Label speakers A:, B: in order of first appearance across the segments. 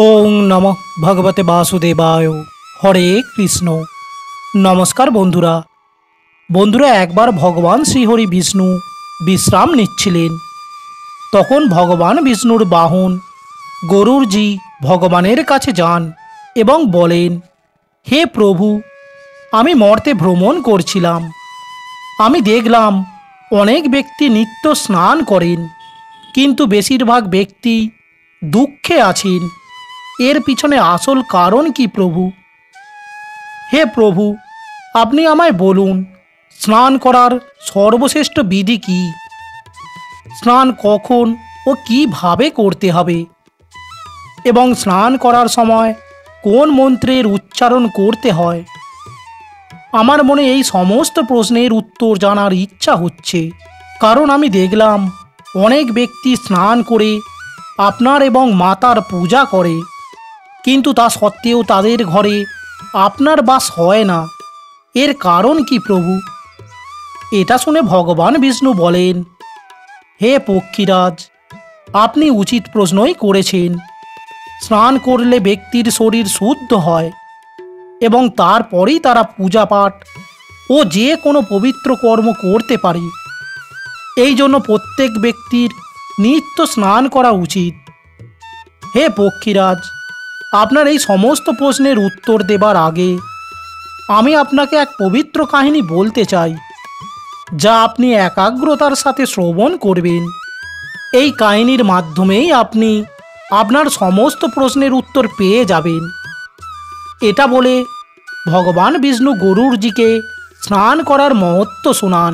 A: ওং নমঃ ভগবতে বাসুদেবায়। হরে কৃষ্ণ। নমস্কার বন্ধুরা। একবার ভগবান শ্রীহরি বিষ্ণু বিশ্রাম নিচ্ছিলেন। তখন ভগবান বিষ্ণুর বাহন গরুড়জি ভগবানের কাছে যান এবং বলেন, হে প্রভু, আমি মর্তে ভ্রমণ করছিলাম। আমি দেখলাম অনেক ব্যক্তি নিত্য স্নান করেন, কিন্তু বেশিরভাগ ব্যক্তি দুঃখে আছেন। এর পিছনে আসল কারণ কি প্রভু? হে প্রভু, আপনি আমায় বলুন, স্নান করার সর্বশ্রেষ্ঠ বিধি কি? স্নান কখন ও কিভাবে করতে হবে? এবং স্নান করার সময় কোন মন্ত্রের উচ্চারণ করতে হয়? আমার মনে এই সমস্ত প্রশ্নের উত্তর জানার ইচ্ছা হচ্ছে, কারণ আমি দেখলাম অনেক ব্যক্তি স্নান করে আপনার এবং মাতার পূজা করে, কিন্তু তা সত্ত্বেও তাদের ঘরে আপনার বাস হয় না। এর কারণ কি প্রভু? এটা শুনে ভগবান বিষ্ণু বলেন, হে পক্ষীরাজ, আপনি উচিত প্রশ্নই করেছেন। স্নান করলে ব্যক্তির শরীর শুদ্ধ হয় এবং তারপরেই তারা পূজা পাঠ ও যে কোনো পবিত্র কর্ম করতে পারে। এই জন্য প্রত্যেক ব্যক্তির নিত্য স্নান করা উচিত। হে পক্ষীরাজ, আপনার এই সমস্ত প্রশ্নের উত্তর দেবার আগে আমি আপনাকে এক পবিত্র কাহিনী বলতে চাই, যা আপনি একাগ্রতার সাথে শ্রবণ করবেন। এই কাহিনীর মাধ্যমেই আপনি আপনার সমস্ত প্রশ্নের উত্তর পেয়ে যাবেন। এটা বলে ভগবান বিষ্ণু গরুড়জিকে স্নান করার মহত্ব শোনান,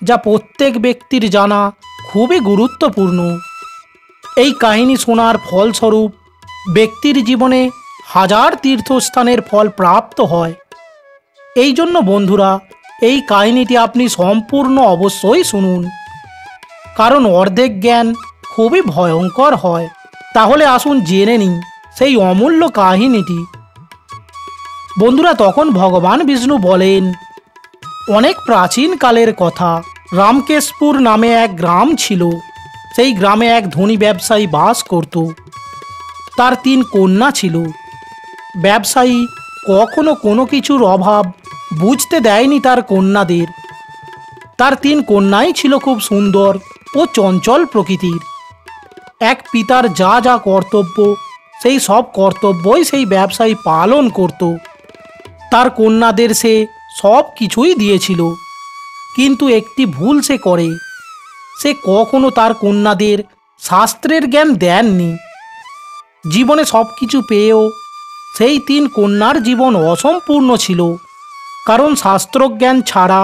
A: যা প্রত্যেক ব্যক্তির জানা খুবই গুরুত্বপূর্ণ। এই কাহিনী শোনার ফলস্বরূপ ব্যক্তির জীবনে হাজার তীর্থস্থানের ফল প্রাপ্ত হয়। এই জন্য বন্ধুরা, এই কাহিনীটি আপনি সম্পূর্ণ অবশ্যই শুনুন, কারণ অর্ধেক জ্ঞান খুবই ভয়ঙ্কর হয়। তাহলে আসুন জেনে নিই সেই অমূল্য কাহিনীটি। বন্ধুরা, তখন ভগবান বিষ্ণু বলেন, অনেক প্রাচীন কালের কথা, রামকেশপুর নামে এক গ্রাম ছিল। সেই গ্রামে এক ধনী ব্যবসায়ী বাস করত। তার 3 কন্যা ছিল। ব্যবসায়ী কখনো কোনো কিছুর অভাব বুঝতে দেয়নি তার কন্যাদের। তার 3 কন্যাই ছিল খুব সুন্দর ও চঞ্চল প্রকৃতির। এক পিতার যা যা কর্তব্য, সেই সব কর্তব্যই সেই ব্যবসায়ী পালন করত। তার কন্যাদের সে সব কিছুই দিয়েছিল, কিন্তু একটি ভুল সে করে। সে কখনো তার কন্যাদের শাস্ত্রের জ্ঞান দেননি। জীবনে সব কিছু পেয়েও সেই 3 কন্যার জীবন অসম্পূর্ণ ছিল, কারণ শাস্ত্রজ্ঞান ছাড়া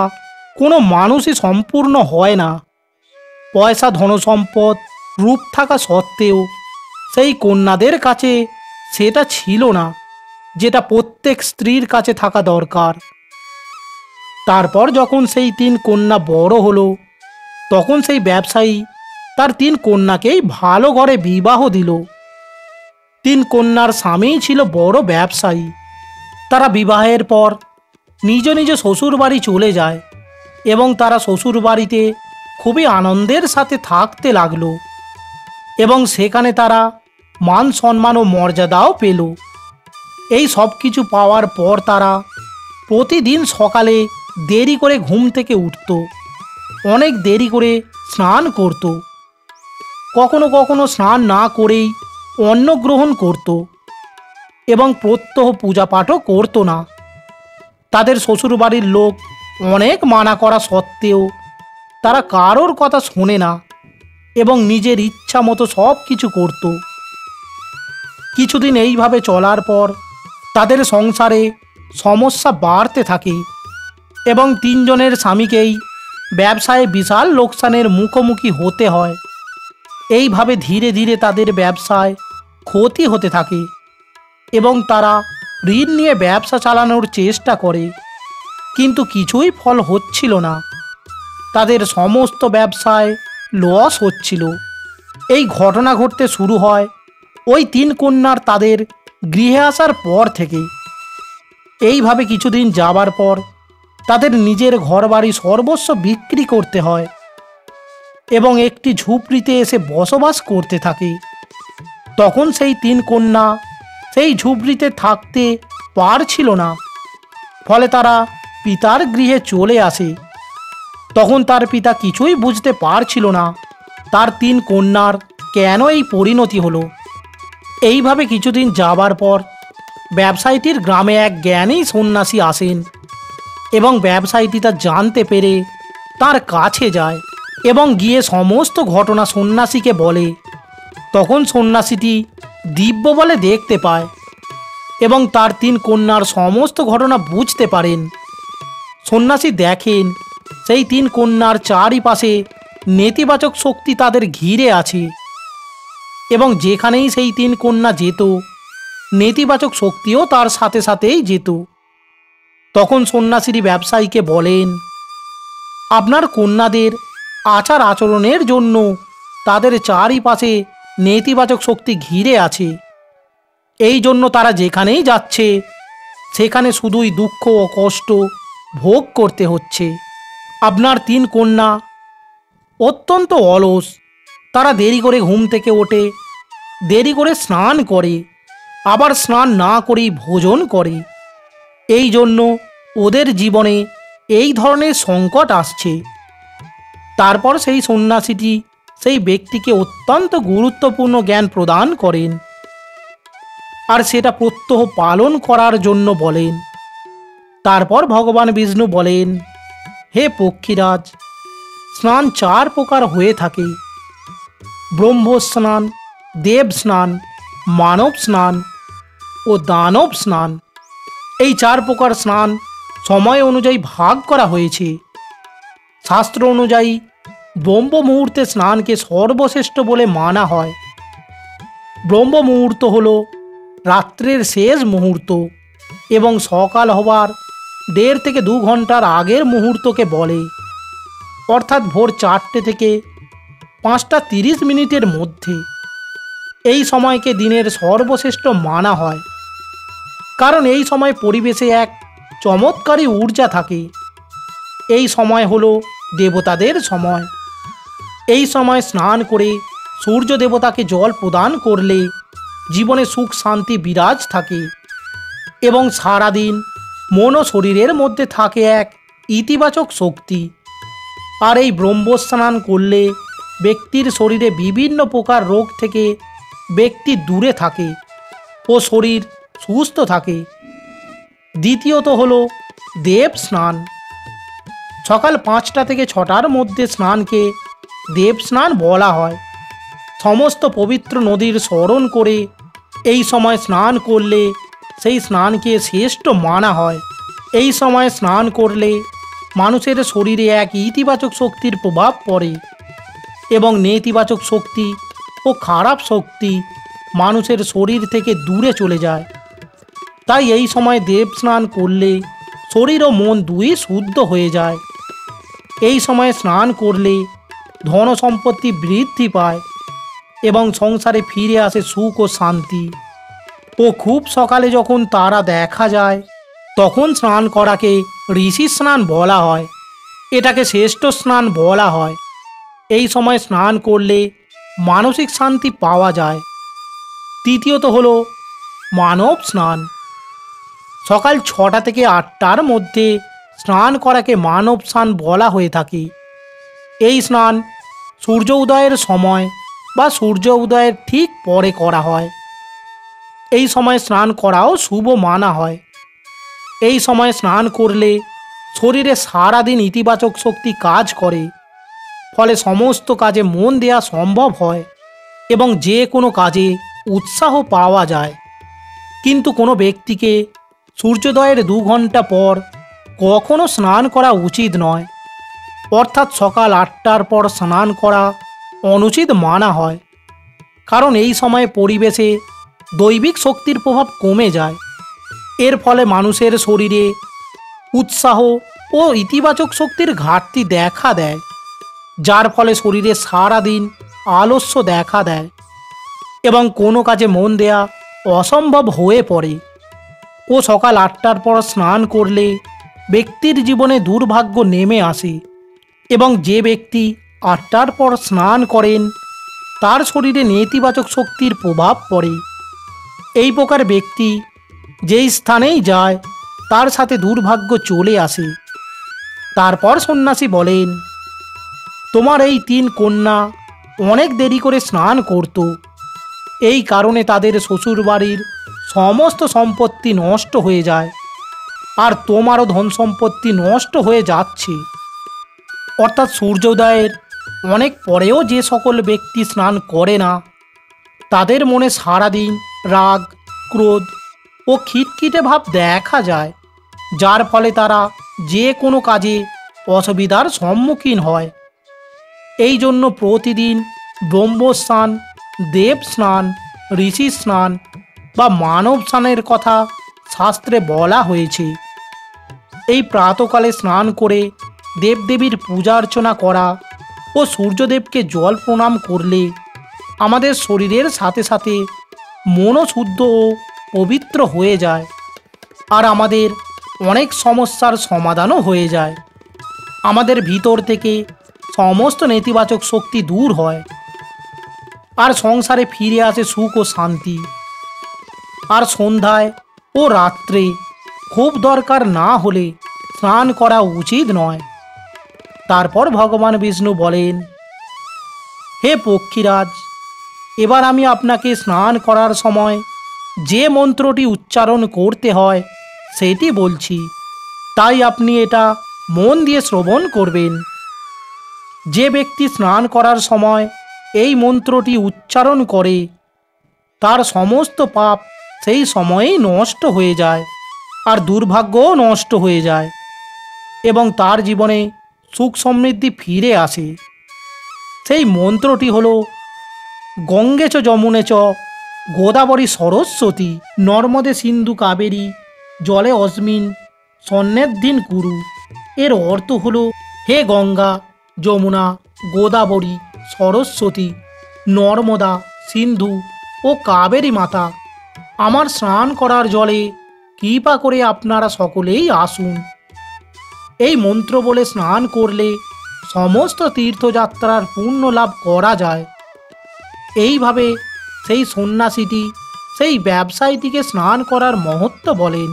A: কোনো মানুষই সম্পূর্ণ হয় না। পয়সা, ধনসম্পদ, রূপ থাকা সত্ত্বেও সেই কন্যাদের কাছে সেটা ছিল না, যেটা প্রত্যেক স্ত্রীর কাছে থাকা দরকার। তারপর যখন সেই 3 কন্যা বড় হলো, তখন সেই ব্যবসায়ী তার 3 কন্যাকেই ভালো ঘরে বিবাহ দিল। 3 কন্যার স্বামী ছিল বড় ব্যবসায়ী। তারা বিবাহের পর নিজ নিজ শ্বশুরবাড়ি চলে যায় এবং তারা শ্বশুরবাড়িতে খুবই আনন্দের সাথে থাকতে লাগলো এবং সেখানে তারা মান সম্মান ও মর্যাদাও পেল। এই সব কিছু পাওয়ার পর তারা প্রতিদিন সকালে দেরি করে ঘুম থেকে উঠত, অনেক দেরি করে স্নান করত, কখনো কখনো স্নান না করেই অন্ন গ্রহণ করত এবং প্রত্যহ পূজা পাঠও করত না। তাদের শ্বশুরবাড়ির লোক অনেক মানা করা সত্ত্বেও তারা কারোর কথা শোনে না এবং নিজের ইচ্ছা মতো সব কিছু করত। কিছুদিন এইভাবে চলার পর তাদের সংসারে সমস্যা বাড়তে থাকে এবং 3 জনের স্বামীকেই ব্যবসায় বিশাল লোকসানের মুখোমুখি হতে হয়। এইভাবে ধীরে ধীরে তাদের ব্যবসায় ক্ষতি হতে থাকে এবং তারা ঋণ নিয়ে ব্যবসা চালানোর চেষ্টা করে, কিন্তু কিছুই ফল হচ্ছিল না। তাদের সমস্ত ব্যবসায় লস হচ্ছিল। এই ঘটনা ঘটতে শুরু হয় ওই 3 কন্যার তাদের গৃহে আসার পর থেকে। এইভাবে কিছুদিন যাবার পর তাদের নিজের ঘরবাড়ি সর্বস্ব বিক্রি করতে হয় এবং একটি ঝুপড়িতে এসে বসবাস করতে থাকে। তখন সেই 3 কন্যা সেই ঝুপড়িতে থাকতে পারছিল না, ফলে তারা পিতার গৃহে চলে আসে। তখন তার পিতা কিছুই বুঝতে পারছিল না তার 3 কন্যার কেন এই পরিণতি হলো। এইভাবে কিছুদিন যাবার পর ব্যবসায়ীটির গ্রামে এক জ্ঞানী সন্ন্যাসী আসেন এবং ব্যবসায়ীটি তা জানতে পেরে তার কাছে যায় এবং গিয়ে সমস্ত ঘটনা সন্ন্যাসীকে বলে। তখন সন্ন্যাসীটি দিব্য বলে দেখতে পায় এবং তার 3 কন্যার সমস্ত ঘটনা বুঝতে পারেন। সন্ন্যাসী দেখেন সেই 3 কন্যার চারিপাশে নেতিবাচক শক্তি তাদের ঘিরে আছে এবং যেখানেই সেই 3 কন্যা যেত, নেতিবাচক শক্তিও তার সাথে সাথেই যেত। তখন সন্ন্যাসী ব্যবসায়ীকে বলেন, আপনার কন্যাদের আচার আচরণের জন্য তাদের চারিপাশে নেতিবাচক শক্তি ঘিরে আছে। এই জন্য তারা যেখানেই যাচ্ছে সেখানে শুধুই দুঃখ ও কষ্ট ভোগ করতে হচ্ছে। আপনার 3 কন্যা অত্যন্ত অলস, তারা দেরি করে ঘুম থেকে ওঠে, দেরি করে স্নান করে, আবার স্নান না করেই ভোজন করে। এই জন্য ওদের জীবনে এই ধরনের সংকট আসছে। তারপর সেই সন্ন্যাসীটি সেই ব্যক্তিকে অত্যন্ত গুরুত্বপূর্ণ জ্ঞান প্রদান করেন আর সেটা প্রত্যহ পালন করার জন্য বলেন। তারপর ভগবান বিষ্ণু বলেন, হে পক্ষীরাজ, স্নান 4 প্রকার হয়ে থাকে: ব্রহ্ম স্নান, দেব স্নান, মানব স্নান ও দানব স্নান। এই 4 প্রকার স্নান সময় অনুযায়ী ভাগ করা হয়েছে। শাস্ত্র অনুযায়ী ব্রহ্ম মুহূর্তে স্নানকে সর্বশ্রেষ্ঠ বলে মানা হয়। ব্রহ্ম মুহূর্ত হল রাত্রের শেষ মুহূর্ত এবং সকাল হবার 1.5 থেকে 2 ঘন্টার আগের মুহূর্তকে বলে, অর্থাৎ ভোর 4টে থেকে 5:30 মিনিটের মধ্যে। এই সময়কে দিনের সর্বশ্রেষ্ঠ মানা হয়, কারণ এই সময় পরিবেশে এক চমৎকারী ঊর্জা থাকে। এই সময় হলো দেবতাদের সময়। এই সময় স্নান করে সূর্য দেবতাকে জল প্রদান করলে জীবনে সুখ শান্তি বিরাজ থাকে এবং সারাদিন মন ও শরীরের মধ্যে থাকে এক ইতিবাচক শক্তি। আর এই ব্রহ্ম স্নান করলে ব্যক্তির শরীরে বিভিন্ন প্রকার রোগ থেকে ব্যক্তি দূরে থাকে ও শরীর সুস্থ থাকে। দ্বিতীয়ত হলো দেব স্নান। সকাল 5টা থেকে 6টার মধ্যে স্নানকে দেব স্নান বলা হয়। সমস্ত পবিত্র নদীর স্মরণ করে এই সময় স্নান করলে সেই স্নানকে শ্রেষ্ঠ মানা হয়। এই সময় স্নান করলে মানুষের শরীরে এক ইতিবাচক শক্তির প্রভাব পড়ে এবং নেতিবাচক শক্তি ও খারাপ শক্তি মানুষের শরীর থেকে দূরে চলে যায়। তাই এই সময় দেব স্নান করলে শরীর ও মন দুই শুদ্ধ হয়ে যায়। এই সময় স্নান করলে ধন সম্পত্তি বৃদ্ধি পায় এবং সংসারে ফিরে আসে সুখ ও শান্তি। ও খুব সকালে যখন তারা দেখা যায় তখন স্নান করাকে ঋষি স্নান বলা হয়। এটাকে শ্রেষ্ঠ স্নান বলা হয়। এই সময় স্নান করলে মানসিক শান্তি পাওয়া যায়। তৃতীয়ত হলো মানব স্নান। সকাল 6টা থেকে 8টার মধ্যে স্নান করাকে মানব স্নান বলা হয়ে থাকে। এই স্নান সূর্য উদয়ের সময় বা সূর্য উদয়ের ঠিক পরে করা হয়। এই সময় স্নান করাও শুভ মানা হয়। এই সময় স্নান করলে শরীরে সারাদিন ইতিবাচক শক্তি কাজ করে, ফলে সমস্ত কাজে মন দেওয়া সম্ভব হয় এবং যে কোনো কাজে উৎসাহ পাওয়া যায়। কিন্তু কোনো ব্যক্তিকে সূর্যোদয়ের 2 ঘন্টা পর কখনো স্নান করা উচিত নয়, অর্থাৎ সকাল 8টার পর স্নান করা অনুচিত মানা হয়। কারণ এই সময়ে পরিবেশে দৈবিক শক্তির প্রভাব কমে যায়। এর ফলে মানুষের শরীরে উৎসাহ ও ইতিবাচক শক্তির ঘাটতি দেখা দেয়, যার ফলে শরীরে সারাদিন আলস্য দেখা দেয় এবং কোনো কাজে মন দেয়া অসম্ভব হয়ে পড়ে। ও সকাল 8টার পর স্নান করলে ব্যক্তির জীবনে দুর্ভাগ্য নেমে আসে এবং যে ব্যক্তি 8টার পর স্নান করেন তার শরীরে নেতিবাচক শক্তির প্রভাব পড়ে। এই প্রকার ব্যক্তি যেই স্থানেই যায় তার সাথে দুর্ভাগ্য চলে আসে। তারপর সন্ন্যাসী বলেন, তোমার এই 3 কন্যা অনেক দেরি করে স্নান করত, এই কারণে তাদের শ্বশুরবাড়ির সমস্ত সম্পত্তি নষ্ট হয়ে যায়, আর তোমারও ধন সম্পত্তি নষ্ট হয়ে যাচ্ছে। অর্থাৎ সূর্যোদয়ের অনেক পরেও যে সকল ব্যক্তি স্নান করে না তাদের মনে সারাদিন রাগ, ক্রোধ ও খিটখিটে ভাব দেখা যায়, যার ফলে তারা যে কোনো কাজে অসুবিধার সম্মুখীন হয়। এই জন্য প্রতিদিন ব্রহ্মস্নান, দেব স্নান, ঋষি স্নান বা মানব স্নানের কথা শাস্ত্রে বলা হয়েছে। এই প্রাতকালে স্নান করে দেবদেবীর পূজা অর্চনা করা ও সূর্যদেবকে জল প্রণাম করলে আমাদের শরীরের সাথে সাথে মনও শুদ্ধ ও পবিত্র হয়ে যায়, আর আমাদের অনেক সমস্যার সমাধানও হয়ে যায়। আমাদের ভিতর থেকে সমস্ত নেতিবাচক শক্তি দূর হয়, আর সংসারে ফিরে আসে সুখ ও শান্তি। আর সন্ধ্যায় ও রাত্রে খুব দরকার না হলে স্নান করা উচিত নয়। তারপর ভগবান বিষ্ণু বলেন, হে পক্ষীরাজ, এবার আমি আপনাকে স্নান করার সময় যে মন্ত্রটি উচ্চারণ করতে হয় সেটি বলছি, তাই আপনি এটা মন দিয়ে শ্রবণ করবেন। যে ব্যক্তি স্নান করার সময় এই মন্ত্রটি উচ্চারণ করে তার সমস্ত পাপ সেই সময়েই নষ্ট হয়ে যায়, আর দুর্ভাগ্যও নষ্ট হয়ে যায়, এবং তার জীবনে সুখ সমৃদ্ধি ফিরে আসে। সেই মন্ত্রটি হল, গঙ্গে চ যমুনে চ গোদাবরী সরস্বতী নর্মদে সিন্ধু কাবেরী জলে অস্মিন সন্ন্যাদ্দিন কুরু। এর অর্থ হল, হে গঙ্গা, যমুনা, গোদাবরী, সরস্বতী, নর্মদা, সিন্ধু ও কাবেরী মাতা, আমার স্নান করার জলে কৃপা করে আপনারা সকলেই আসুন। এই মন্ত্র বলে স্নান করলে সমস্ত তীর্থযাত্রার পুণ্য লাভ করা যায়। এইভাবে সেই সন্ন্যাসীটি সেই ব্যবসায়ীটিকে স্নান করার মহত্ব বলেন।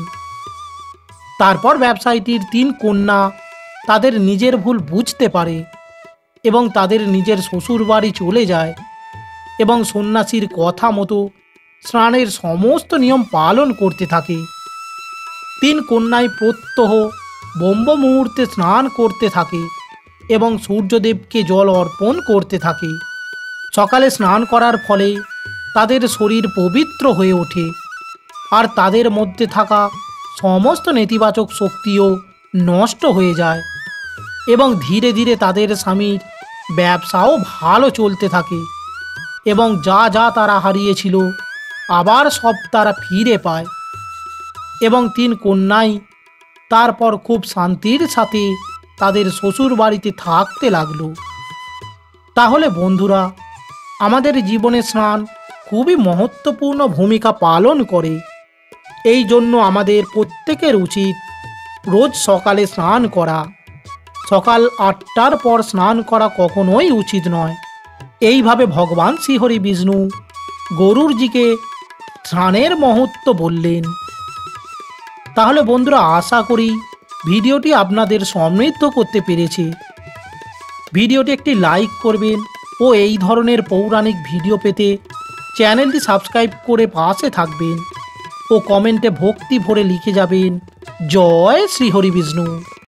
A: তারপর ব্যবসায়ীটির 3 কন্যা তাদের নিজের ভুল বুঝতে পারে এবং তাদের নিজের শ্বশুরবাড়ি চলে যায়, এবং সন্ন্যাসীর কথা মতো স্নানের সমস্ত নিয়ম পালন করতে থাকে। 3 কন্যাই প্রত্যহ ব্রহ্ম মুহূর্তে স্নান করতে থাকে এবং সূর্যদেবকে জল অর্পণ করতে থাকে। সকালে স্নান করার ফলে তাদের শরীর পবিত্র হয়ে ওঠে, আর তাদের মধ্যে থাকা সমস্ত নেতিবাচক শক্তিও নষ্ট হয়ে যায়, এবং ধীরে ধীরে তাদের স্বামীর ব্যবসাও ভালো চলতে থাকে, এবং যা যা তারা হারিয়েছিল আবার সব তারা ফিরে পায়। এবং 3 কন্যাই তারপর খুব শান্তির সাথে তাদের শ্বশুর বাড়িতে থাকতে লাগলো। তাহলে বন্ধুরা, আমাদের জীবনে স্নান খুবই মহত্বপূর্ণ ভূমিকা পালন করে। এই জন্য আমাদের প্রত্যেকের উচিত রোজ সকালে স্নান করা। সকাল 8টার পর স্নান করা কখনোই উচিত নয়। এইভাবে ভগবান শ্রীহরি বিষ্ণু গরুরজিকে স্নানের মহত্ব বললেন। তাহলে বন্ধুরা, আশা করি ভিডিওটি আপনাদের সমৃদ্ধ করতে পেরেছে। ভিডিওটি একটি লাইক করবেন ও এই ধরনের পৌরাণিক ভিডিও পেতে চ্যানেলটি সাবস্ক্রাইব করে পাশে থাকবেন, ও কমেন্টে ভক্তি ভরে লিখে যাবেন, জয় শ্রীহরি বিষ্ণু।